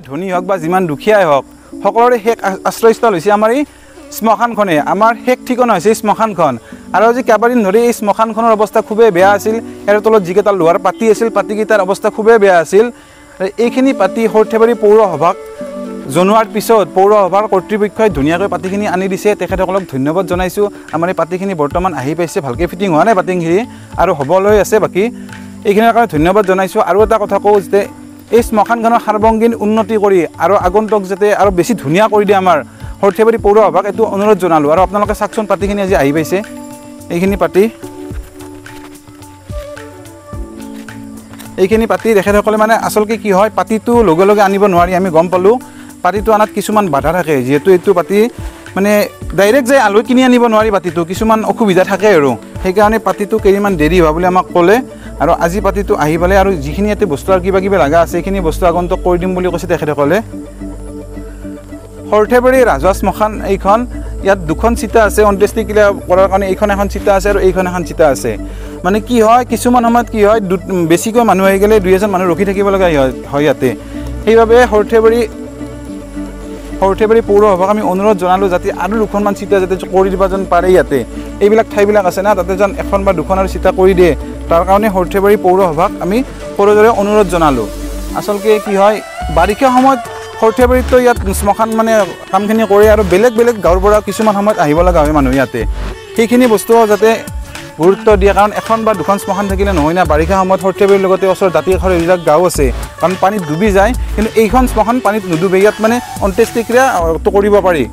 ধনী হওক বা যিমান দুখীয়াই হওক সকলোৰে শেষ আশ্ৰয়স্থল হৈছে আমাৰ এই শ্মশানখনে আমাৰ শেষ ঠিকনা হৈছে শ্মশানখন আৰু আজি কেইবাদিন ধৰি এই শ্মশানখনৰ অৱস্থা খুবেই বেয়া আছিল ইয়াৰ তলত যিকেইটা লোহাৰ পাতি আছিল পাতিকেইটাৰ অৱস্থা খুবেই বেয়া আছিল এইখিনি পাতি সৰ্থেবাৰী পৌৰসভাক জনোৱাৰ পিছত পৌৰসভাৰ কৰ্তৃপক্ষই ধুনীয়াকৈ পাতিখিনি আনি দিছে তেখেতসকলক ধন্যবাদ জনাইছোঁ আমাৰ এই পাতিখিনি বৰ্তমান আহি পাইছে ভালকৈ ফিটিং হোৱা নাই পাতিখিনি আৰু হ'বলৈ আছে বাকী এইখিনিৰ কাৰণে ধন্যবাদ জনাইছোঁ আৰু এটা কথা কওঁ যে এই শ্মশানখনৰ সাৰ্বজনীন উন্নতি কৰি আৰু আগন্তুক যাতে আৰু বেছি ধুনীয়া কৰি দিয়ে আমাৰ সৰ্থেবাৰী পৌৰসভাক এইটো অনুৰোধ জনালোঁ আৰু আপোনালোকে চাওকচোন পাতিখিনি আজি আহি পাইছে এইখিনি পাতি তেখেতসকলে মানে আচলতে কি হয় পাতিটো লগে লগে আনিব নোৱাৰি আমি গম পালোঁ পাতিটো আনাত কিছুমান বাধা থাকে যিহেতু এইটো পাতি মানে ডাইৰেক্ট যাই আলু কিনি আনিব নোৱাৰি পাতিটো কিছুমান অসুবিধা থাকে আৰু সেইকাৰণে পাতিটো কেইদিনমান দেৰি হোৱা বুলি আমাক ক'লে আৰু আজি পাতিটো আহি পালে আৰু যিখিনি ইয়াতে বস্তু আৰু কিবা কিবি লগা আছে সেইখিনি বস্তু আগন্তুক কৰি দিম বুলি কৈছে তেখেতসকলে সৰ্থেবাৰী ৰাজহুৱা শ্মশান এইখন ইয়াত দুখন চিতা আছে অন্ত্যেষ্টিক্ৰিয়া কৰাৰ কাৰণে এইখন এখন চিতা আছে আৰু এইখন এখন চিতা আছে মানে কি হয় কিছুমান সময়ত কি হয় বেছিকৈ মানুহ আহি গ'লে দুই এজন মানুহ ৰখি থাকিব লগা হয় ইয়াতে সেইবাবে সৰ্থেবাৰী পৌৰসভাক আমি অনুৰোধ জনালোঁ যাতে আৰু দুখনমান চিতা যাতে কৰি দিব যেন পাৰে ইয়াতে এইবিলাক ঠাইবিলাক আছে না তাতে যেন এখন বা দুখন আৰু চিতা কৰি দিয়ে তাৰ কাৰণে সৰ্থেবাৰী পৌৰসভাক আমি সৰুদৰে অনুৰোধ জনালোঁ আচলতে কি হয় বাৰিষা সময়ত সৰ্থেবাৰীতো ইয়াত শ্মশান মানে কামখিনি কৰে আৰু বেলেগ বেলেগ গাঁৱৰ পৰা কিছুমান সময়ত আহিব লগা হয় মানুহ ইয়াতে সেইখিনি বস্তু যাতে গুৰুত্ব দিয়ে কাৰণ এখন বা দুখন শ্মশান থাকিলে নহয় না বাৰিষা সময়ত সৰ্থেবাৰীৰ লগতে ওচৰত দাঁতি কাষৰ এইবিলাক গাঁও আছে কাৰণ পানীত ডুবি যায় কিন্তু এইখন শ্মশান পানীত নুডুবে ইয়াত মানে অন্ত্যেষ্টিক্ৰিয়াটো কৰিব পাৰি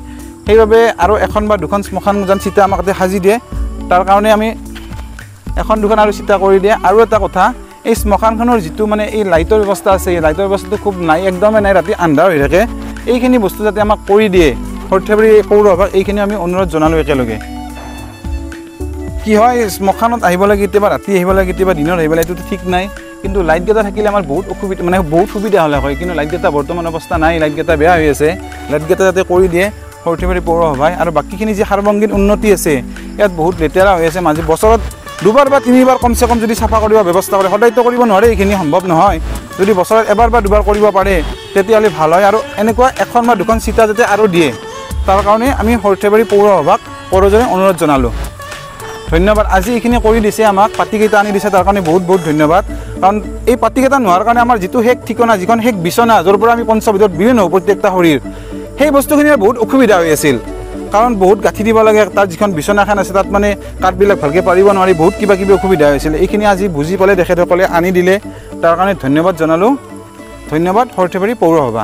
সেইবাবে আৰু এখন বা দুখন শ্মশান যেন চিতা আমাক তাতে সাজি দিয়ে তাৰ কাৰণে আমি এখন দুখন আৰু চিতা কৰি দিয়ে আৰু এটা কথা এই শ্মশানখনৰ যিটো মানে এই লাইটৰ ব্যৱস্থা আছে এই লাইটৰ ব্যৱস্থাটো খুব নাই একদমেই নাই ৰাতি আন্ধাৰ হৈ থাকে এইখিনি বস্তু যাতে আমাক কৰি দিয়ে সৰ্থেবাৰী পৌৰসভাক এইখিনি আমি অনুৰোধ জনালোঁ একেলগে কি হয় শ্মশানত আহিব লাগে কেতিয়াবা ৰাতি আহিব লাগে কেতিয়াবা দিনত আহিব লাগে এইটোতো ঠিক নাই কিন্তু লাইটকেইটা থাকিলে আমাৰ বহুত অসুবিধা মানে বহুত সুবিধা হ'লে হয় কিন্তু লাইটকেইটা বৰ্তমান অৱস্থা নাই লাইটকেইটা বেয়া হৈ আছে লাইটকেইটা যাতে কৰি দিয়ে সৰ্থেবাৰী পৌৰসভাই আৰু বাকীখিনি যি সাৰ্বজনীন উন্নতি আছে ইয়াত বহুত লেতেৰা হৈ আছে মাজে বছৰত দুবাৰ বা তিনিবাৰ কমচে কম যদি চাফা কৰিব ব্যৱস্থা কৰে সদায়তো কৰিব নোৱাৰে এইখিনি সম্ভৱ নহয় যদি বছৰত এবাৰ বা দুবাৰ কৰিব পাৰে তেতিয়াহ'লে ভাল হয় আৰু এনেকুৱা এখন বা দুখন চিতা যাতে আৰু দিয়ে তাৰ কাৰণে আমি সৰ্থেবাৰী পৌৰসভাক সৰুদৰে অনুৰোধ জনালোঁ ধন্যবাদ আজি এইখিনি কৰি দিছে আমাক পাতিকেইটা আনি দিছে তাৰ কাৰণে বহুত বহুত ধন্যবাদ কাৰণ এই পাতিকেইটা নোহোৱাৰ কাৰণে আমাৰ যিটো শেষ ঠিকনা যিখন শেষ বিচনা য'ৰ পৰা আমি পঞ্চবিধত বিভিন্ন প্ৰত্যেকটা শৰীৰ সেই বস্তুখিনিৰ বহুত অসুবিধা হৈ আছিল কাৰণ বহুত গাঁঠি দিব লাগে তাত যিখন বিচনাখন আছে তাত মানে কাঠবিলাক ভালকৈ পাৰিব নোৱাৰি বহুত কিবা কিবি অসুবিধা হৈছিল এইখিনি আজি বুজি পালে তেখেতসকলে আনি দিলে তাৰ কাৰণে ধন্যবাদ জনালোঁ ধন্যবাদ সৰ্থেবাৰী পৌৰসভা